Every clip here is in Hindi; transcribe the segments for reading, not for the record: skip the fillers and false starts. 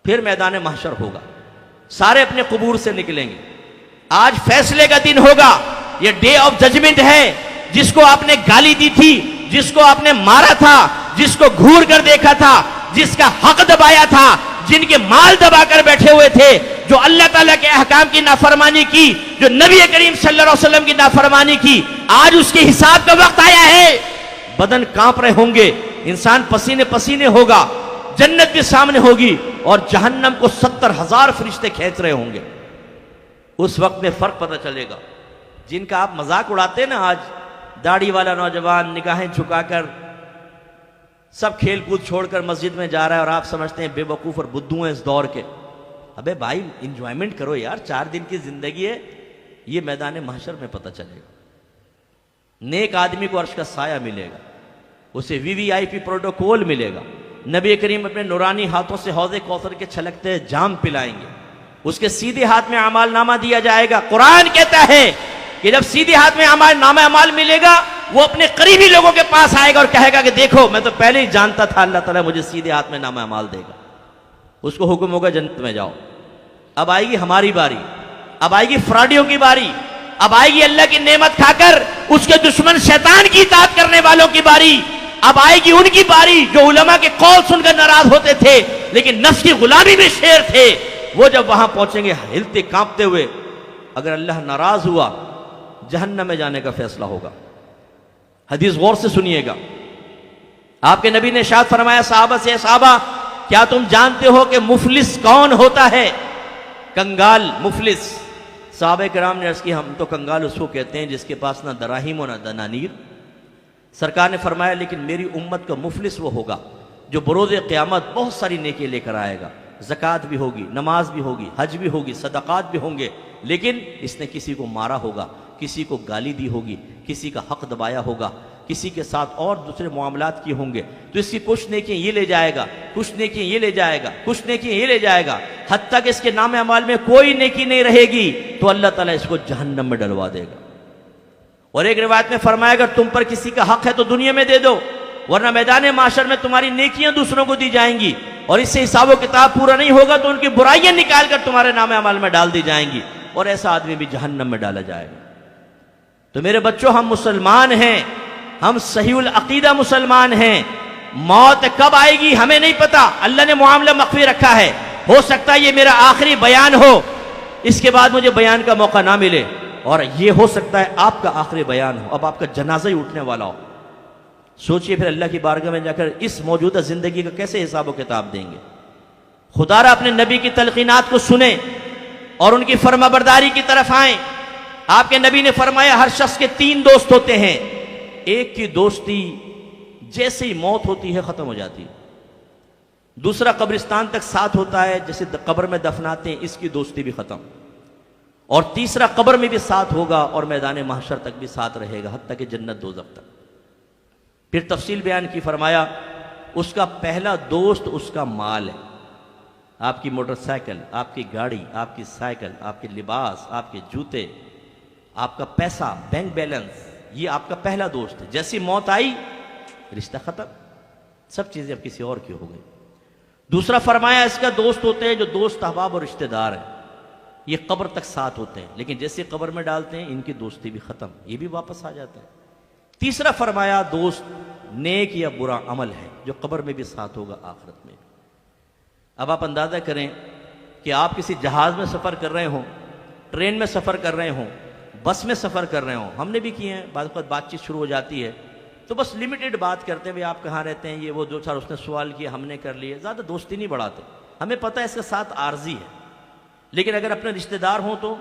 फिर मैदान महशर होगा, सारे अपने कुबूर से निकलेंगे। आज फैसले का दिन होगा, ये डे ऑफ जजमेंट है। जिसको आपने गाली दी थी, जिसको आपने मारा था, जिसको घूर कर देखा था, जिसका हक दबाया था, जिनके माल दबाकर बैठे हुए थे, जो अल्लाह ताला के अहकाम की नाफरमानी की, जो नबी करीम सल्लल्लाहु अलैहि वसल्लम की नाफरमानी की, आज उसके हिसाब का वक्त आया है। बदन कांप रहे होंगे, इंसान पसीने पसीने होगा, जन्नत भी सामने होगी और जहन्नम को 70,000 फरिश्ते खींच रहे होंगे। उस वक्त में फर्क पता चलेगा। जिनका आप मजाक उड़ाते ना, आज दाढ़ी वाला नौजवान निगाहें झुकाकर सब खेल कूद छोड़कर मस्जिद में जा रहा है और आप समझते हैं बेवकूफ और बुद्धू हैं इस दौर के। अबे भाई, इंजॉयमेंट करो यार, 4 दिन की जिंदगी है। ये मैदान महशर में पता चलेगा। नेक आदमी को अर्श का साया मिलेगा, उसे वीवीआईपी प्रोटोकॉल मिलेगा। नबी करीम अपने नूरानी हाथों से हौज़े कौसर के छलकते जाम पिलाएंगे। उसके सीधे हाथ में अमाल नामा दिया जाएगा। कुरान कहता है कि जब सीधे हाथ में अमाल मिलेगा, वो अपने करीबी लोगों के पास आएगा और कहेगा कि देखो, मैं तो पहले ही जानता था अल्लाह ताला मुझे सीधे हाथ में नामा अमाल देगा। उसको हुक्म होगा जन्नत में जाओ। अब आएगी हमारी बारी, अब आएगी फ्रॉडियों की बारी, अब आएगी अल्लाह की नेमत खाकर उसके दुश्मन शैतान की इताअत करने वालों की बारी। अब आएगी उनकी बारी जो उलमा के कौल सुनकर नाराज होते थे लेकिन नफ्स की गुलामी में शेर थे। वो जब वहां पहुंचेंगे हिलते कांपते हुए, अगर अल्लाह नाराज हुआ, जहन्नम में जाने का फैसला होगा। हदीस गौर से सुनिएगा। आपके नबी ने इरशाद फरमाया सहाबा से, सहाबा क्या तुम जानते हो कि मुफलिस कौन होता है? कंगाल, मुफलिस। सहाबा किराम ने अर्ज़ की, हम तो कंगाल उसको कहते हैं जिसके पास ना दराहिम और ना दनानीर। सरकार ने फरमाया लेकिन मेरी उम्मत का मुफलिस वो होगा जो बरोज़ क़यामत बहुत सारी नेकी लेकर आएगा। ज़कात भी होगी, नमाज भी होगी, हज भी होगी, सदक़ात भी होंगे, लेकिन इसने किसी को मारा होगा, किसी को गाली दी होगी, किसी का हक दबाया होगा, किसी के साथ और दूसरे मामलात किए होंगे, तो इसकी कुछ नेकी ये ले जाएगा, कुछ नेकी ये ले जाएगा, कुछ नेकी ये ले जाएगा, हत्ता कि इसके नाम अमाल में कोई नेकी नहीं रहेगी, तो अल्लाह ताला इसको जहन्नम में डलवा देगा। और एक रिवायत में फरमाया अगर तुम पर किसी का हक है तो दुनिया में दे दो, वरना मैदान माशर में तुम्हारी नेकियां दूसरों को दी जाएंगी और इससे हिसाब किताब पूरा नहीं होगा तो उनकी बुराइयां निकाल कर तुम्हारे नाम अमाल में डाल दी जाएंगी और ऐसा आदमी भी जहन्नम में डाला जाएगा। तो मेरे बच्चों, हम मुसलमान हैं, हम सहीउल अकीदा मुसलमान हैं। मौत कब आएगी हमें नहीं पता, अल्लाह ने मामला मख्फी रखा है। हो सकता है ये मेरा आखिरी बयान हो, इसके बाद मुझे बयान का मौका ना मिले, और ये हो सकता है आपका आखिरी बयान हो, अब आपका जनाजा ही उठने वाला हो। सोचिए फिर अल्लाह की बारगाह में जाकर इस मौजूदा जिंदगी का कैसे हिसाब व किताब देंगे। खुदारा अपने नबी की तलकीनात को सुने और उनकी फर्माबरदारी की तरफ आए। आपके नबी ने फरमाया हर शख्स के 3 दोस्त होते हैं। एक की दोस्ती जैसे ही मौत होती है खत्म हो जाती है, दूसरा कब्रिस्तान तक साथ होता है, जैसे कब्र में दफनाते हैं, इसकी दोस्ती भी खत्म, और तीसरा कब्र में भी साथ होगा और मैदान महशर तक भी साथ रहेगा, हत्ता कि जन्नत दोज़ख तक। फिर तफसील बयान की, फरमाया उसका पहला दोस्त उसका माल है, आपकी मोटरसाइकिल, आपकी गाड़ी, आपकी साइकिल, आपके लिबास, आपके जूते, आपका पैसा, बैंक बैलेंस, ये आपका पहला दोस्त है। जैसी मौत आई रिश्ता खत्म, सब चीजें अब किसी और की हो गई। दूसरा फरमाया इसका दोस्त होते हैं जो दोस्त अहबाब और रिश्तेदार हैं, ये कब्र तक साथ होते हैं, लेकिन जैसे कब्र में डालते हैं इनकी दोस्ती भी खत्म, ये भी वापस आ जाते हैं। तीसरा फरमाया दोस्त नेक या बुरा अमल है जो कब्र में भी साथ होगा, आखिरत में। अब आप अंदाजा करें कि आप किसी जहाज में सफर कर रहे हो, ट्रेन में सफर कर रहे हो, बस में सफर कर रहे हो, हमने भी किए हैं, बाद वक्त बातचीत शुरू हो जाती है तो बस लिमिटेड बात करते हैं, भाई आप कहाँ रहते हैं, ये वो, 2-4 उसने सवाल किए, हमने कर लिए, ज़्यादा दोस्ती नहीं बढ़ाते। हमें पता है इसका साथ आर्जी है, लेकिन अगर अपने रिश्तेदार हों तो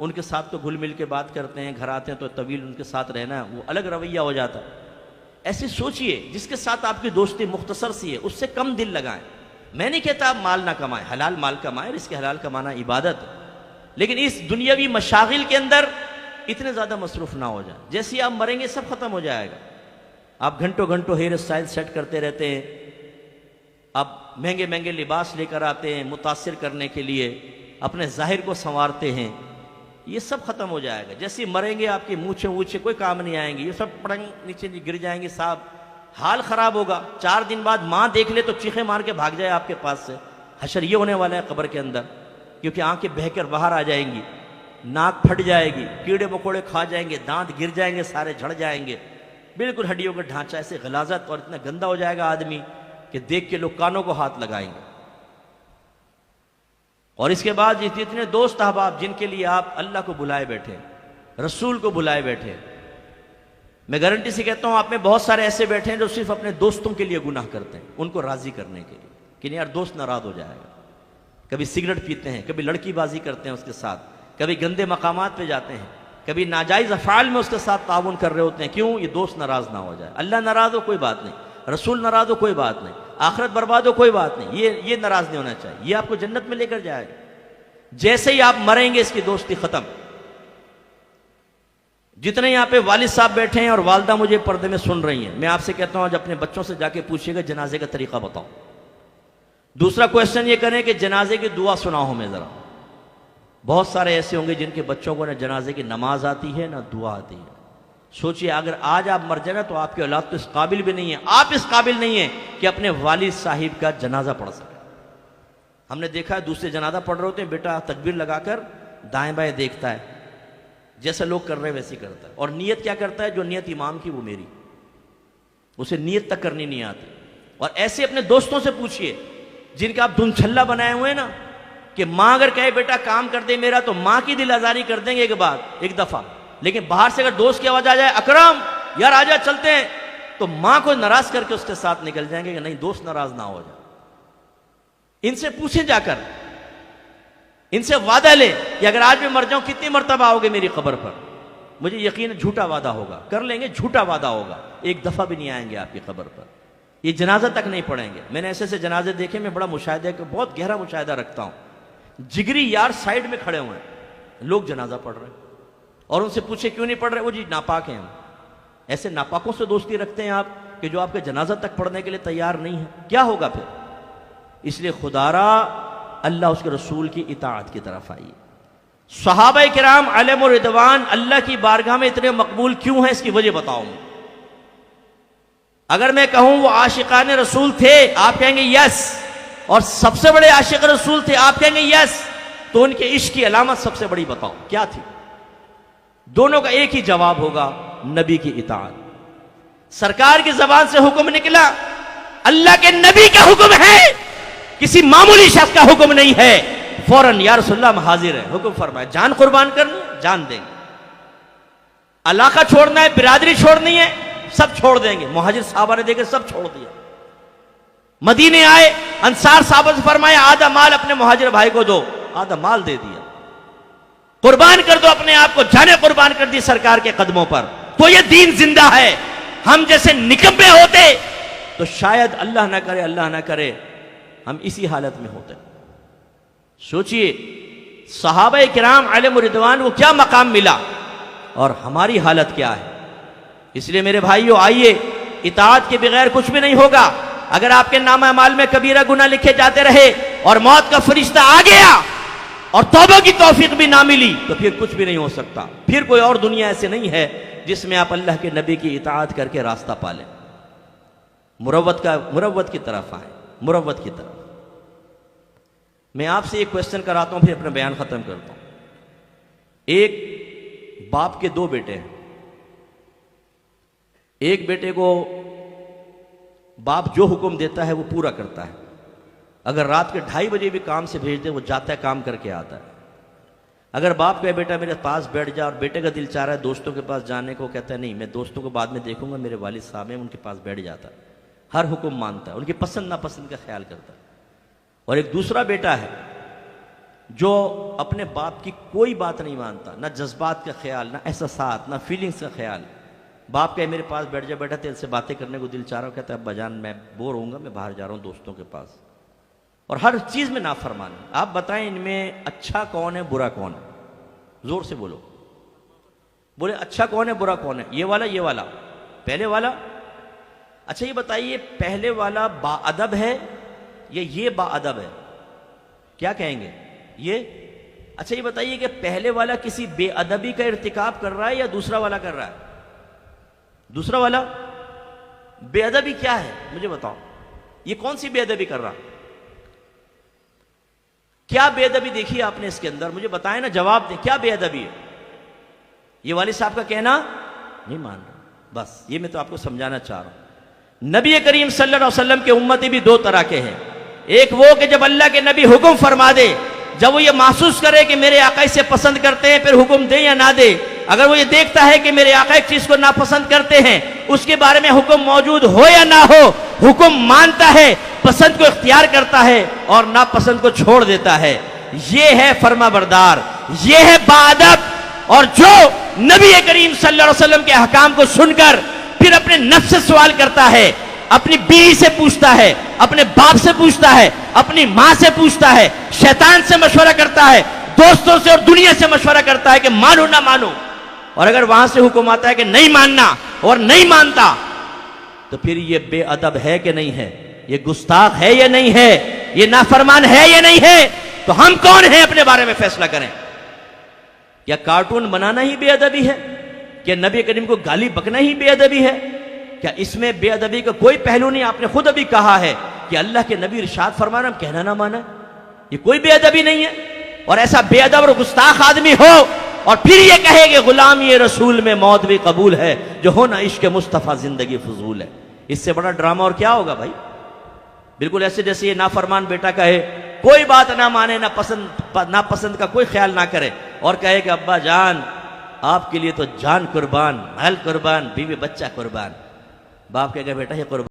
उनके साथ तो घुल मिल के बात करते हैं, घर आते हैं तो तवील उनके साथ रहना वो अलग रवैया हो जाता है। ऐसे सोचिए जिसके साथ आपकी दोस्ती मुख्तसर सी है उससे कम दिल लगाएं। मैं नहीं कहता आप माल ना कमाएं, हलाल माल कमाएं, इसके हलाल कमाना इबादत है, लेकिन इस दुनियावी मशागिल के अंदर इतने ज़्यादा मसरूफ ना हो जाए। जैसे ही आप मरेंगे सब खत्म हो जाएगा। आप घंटों घंटों हेयर स्टाइल सेट करते रहते हैं, आप महंगे महंगे लिबास लेकर आते हैं मुतासिर करने के लिए, अपने जाहिर को संवारते हैं, ये सब खत्म हो जाएगा। जैसे ही मरेंगे आपकी मूछें वूछें कोई काम नहीं आएंगी, ये सब पड़ंग नीचे गिर जाएंगे, साहब हाल खराब होगा। 4 दिन बाद माँ देख ले तो चीखे मार के भाग जाए आपके पास से, हशर ये होने वाला है कब्र के अंदर, क्योंकि आंखें बहकर बाहर आ जाएंगी, नाक फट जाएगी, कीड़े मकोड़े खा जाएंगे, दांत गिर जाएंगे, सारे झड़ जाएंगे, बिल्कुल हड्डियों का ढांचा ऐसे गलाजत और इतना गंदा हो जाएगा आदमी कि देख के लोग कानों को हाथ लगाएंगे। और इसके बाद इतने दोस्त अहबाब जिनके लिए आप अल्लाह को बुलाए बैठे, रसूल को बुलाए बैठे, मैं गारंटी से कहता हूं आप में बहुत सारे ऐसे बैठे हैं जो सिर्फ अपने दोस्तों के लिए गुनाह करते हैं, उनको राजी करने के लिए कि नहीं यार दोस्त नाराज हो जाएगा। कभी सिगरेट पीते हैं, कभी लड़कीबाजी करते हैं उसके साथ, कभी गंदे मकामात पे जाते हैं, कभी नाजायज अफाल में उसके साथ ताउन कर रहे होते हैं। क्यों? ये दोस्त नाराज ना हो जाए। अल्लाह नाराज हो कोई बात नहीं, रसूल नाराज हो कोई बात नहीं, आखिरत बर्बाद हो कोई बात नहीं, ये नाराज नहीं होना चाहिए। ये आपको जन्नत में लेकर जाएगा। जैसे ही आप मरेंगे इसकी दोस्ती खत्म। जितने यहां पे वालिद साहब बैठे हैं और वालदा मुझे पर्दे में सुन रही हैं, मैं आपसे कहता हूं आज अपने बच्चों से जाके पूछिएगा जनाजे का तरीका बताओ। दूसरा क्वेश्चन ये करें कि जनाजे की दुआ सुनाओ हमें जरा। बहुत सारे ऐसे होंगे जिनके बच्चों को ना जनाजे की नमाज आती है ना दुआ आती है। सोचिए अगर आज आप मर जाए ना तो आपकी औलाद तो इस काबिल भी नहीं है, आप इस काबिल नहीं है कि अपने वालिद साहिब का जनाजा पढ़ सके। हमने देखा है दूसरे जनाजा पढ़ रहे होते हैं, बेटा तकबीर लगाकर दाएं बाएं देखता है, जैसे लोग कर रहे हैं वैसे ही करता है। और नियत क्या करता है? जो नियत इमाम की वो मेरी, उसे नियत तक करनी नहीं आती। और ऐसे अपने दोस्तों से पूछिए जिनका आप दुनछल्ला बनाए हुए हैं ना, कि मां अगर कहे बेटा काम कर दे मेरा, तो मां की दिल आजारी कर देंगे एक दफा, लेकिन बाहर से अगर दोस्त की आवाज आ जाए अकरम यार आजा चलते हैं, तो मां को नाराज करके उसके साथ निकल जाएंगे कि नहीं दोस्त नाराज ना हो जाए। इनसे पूछे जाकर, इनसे वादा ले कि अगर आज मैं मर जाऊं कितनी मर्तबा आओगे मेरी कब्र पर। मुझे यकीन है झूठा वादा होगा, कर लेंगे, झूठा वादा होगा, एक दफा भी नहीं आएंगे आपकी कब्र पर, ये जनाजा तक नहीं पढ़ेंगे। मैंने ऐसे ऐसे जनाजे देखे, मैं बड़ा मुशाहिदा, बहुत गहरा मुशाहिदा रखता हूं। जिगरी यार साइड में खड़े हुए हैं, लोग जनाजा पढ़ रहे हैं, और उनसे पूछे क्यों नहीं पढ़ रहे? वो जी नापाक हैं हम। ऐसे नापाकों से दोस्ती रखते हैं आप कि जो आपके जनाजा तक पढ़ने के लिए तैयार नहीं है, क्या होगा फिर? इसलिए खुदारा अल्लाह उसके रसूल की इताअत की तरफ आइए। सहाबा किराम अलैहिम रिदवान अल्लाह की बारगाह में इतने मकबूल क्यों हैं, इसकी वजह बताओ मुझे। अगर मैं कहूं वो आशिकान रसूल थे, आप कहेंगे यस, और सबसे बड़े आशिक रसूल थे, आप कहेंगे यस, तो उनके इश्क की अलामत सबसे बड़ी बताओ क्या थी? दोनों का एक ही जवाब होगा, नबी की इताअत। सरकार की जबान से हुक्म निकला, अल्लाह के नबी का हुक्म है, किसी मामूली शख्स का हुक्म नहीं है, फौरन या रसूलल्लाह हम हाजिर है, हुक्म फरमाए। जान कुर्बान करनी है, जान देंगे। इलाका छोड़ना है, बिरादरी छोड़नी है, सब छोड़ देंगे। मुहाजिर साहबा ने देकर सब छोड़ दिया। मदीने आए, अंसार साहबा से फरमाया आधा माल अपने मुहाजिर भाई को दो, आधा माल दे दिया। कुर्बान कर दो अपने आप को, जाने कुर्बान कर दी सरकार के कदमों पर। तो ये दीन जिंदा है। हम जैसे निकम्मे होते तो शायद अल्लाह ना करे हम इसी हालत में होते। सोचिए सहाबा किराम अलैहिम रिदवान को क्या मकाम मिला और हमारी हालत क्या है। इसलिए मेरे भाइयों आइए, इताअत के बगैर कुछ भी नहीं होगा। अगर आपके नामा अमाल में कबीरा गुनाह लिखे जाते रहे और मौत का फरिश्ता आ गया और तौबा की तौफीक भी ना मिली, तो फिर कुछ भी नहीं हो सकता। फिर कोई और दुनिया ऐसे नहीं है जिसमें आप अल्लाह के नबी की इताअत करके रास्ता पालें, मुरव्वत की तरफ आए, मुरव्वत की तरफ। मैं आपसे एक क्वेश्चन कराता हूं, फिर अपना बयान खत्म करता हूं। एक बाप के दो बेटे हैं। एक बेटे को बाप जो हुक्म देता है वो पूरा करता है। अगर रात के 2:30 बजे भी काम से भेज दे, वो जाता है, काम करके आता है। अगर बाप कहे बेटा मेरे पास बैठ जा, और बेटे का दिल चाह रहा है दोस्तों के पास जाने को, कहता है नहीं मैं दोस्तों को बाद में देखूंगा, मेरे वालिद साहब हैं, उनके पास बैठ जाता है। हर हुक्म मानता है, उनकी पसंद नापसंद का ख्याल करता है। और एक दूसरा बेटा है जो अपने बाप की कोई बात नहीं मानता, ना जज्बात का ख्याल, ना एहसासात, ना फीलिंग्स का ख्याल। बाप कहे मेरे पास बैठ जा बेटा, तेरे से बातें करने को दिल चाह रहा हो, कहता है अब्बा जान मैं बोर होऊंगा, मैं बाहर जा रहा हूं दोस्तों के पास। और हर चीज में नाफरमान। आप बताएं इनमें अच्छा कौन है, बुरा कौन है? जोर से बोलो, बोले अच्छा कौन है, बुरा कौन है? ये वाला, पहले वाला? अच्छा ये बताइए पहले वाला बाअदब है या ये बाअदब है? क्या कहेंगे ये? अच्छा ये बताइए कि पहले वाला किसी बेअदबी का इर्तिकाब कर रहा है या दूसरा वाला कर रहा है? दूसरा वाला। बेअदबी क्या है मुझे बताओ, ये कौन सी बेअदबी कर रहा? क्या बेअदबी देखी आपने इसके अंदर? मुझे बताएं ना, जवाब दें, क्या बेअदबी है? ये वालिद साहब का कहना नहीं मान रहा, बस ये मैं तो आपको समझाना चाह रहा हूं। नबी करीम सल्लल्लाहु अलैहि वसल्लम के उम्मती भी दो तरह के हैं। एक वो कि जब अल्लाह के नबी हुक्म फरमा दे, जब वो ये महसूस करे कि मेरे आका इसे पसंद करते हैं, फिर हुक्म दे या ना दे, अगर वो ये देखता है कि मेरे आका एक चीज को नापसंद करते हैं, उसके बारे में हुक्म मौजूद हो या ना हो, हुक्म मानता है, पसंद को इख्तियार करता है और नापसंद को छोड़ देता है। ये है फरमाबरदार, ये है बाअदब। और जो नबी करीम सल्लल्लाहु अलैहि वसल्लम के अहकाम को सुनकर फिर अपने नफ्स से सवाल करता है, अपनी बीवी से पूछता है, अपने बाप से पूछता है, अपनी मां से पूछता है, शैतान से मशवरा करता है, दोस्तों से और दुनिया से मशवरा करता है कि मानो ना मानो, और अगर वहां से हुक्म आता है कि नहीं मानना और नहीं मानता, तो फिर ये बेअदब है कि नहीं है? ये गुस्ताख है या नहीं है? ये नाफरमान है या नहीं है? तो हम कौन हैं अपने बारे में फैसला करें? क्या कार्टून बनाना ही बेअदबी है? क्या नबी करीम को गाली बकना ही बेअदबी है? क्या इसमें बेअदबी का कोई पहलू नहीं? आपने खुद अभी कहा है कि अल्लाह के नबी इरशाद फरमाना, कहना ना माना, ये कोई बेअदबी नहीं है। और ऐसा बेअदब और गुस्ताख आदमी हो और फिर ये कहे कि गुलामी रसूल में मौत भी कबूल है, जो हो ना इश्क मुस्तफ़ा जिंदगी फजूल है, इससे बड़ा ड्रामा और क्या होगा भाई? बिल्कुल ऐसे जैसे ये नाफरमान बेटा कहे, कोई बात ना माने, ना पसंद का कोई ख्याल ना करे, और कहे कि अब्बा जान आपके लिए तो जान कुर्बान, महल कुर्बान, बीवी बच्चा कुर्बान। बाप कहेगा बेटा ये कुर्बान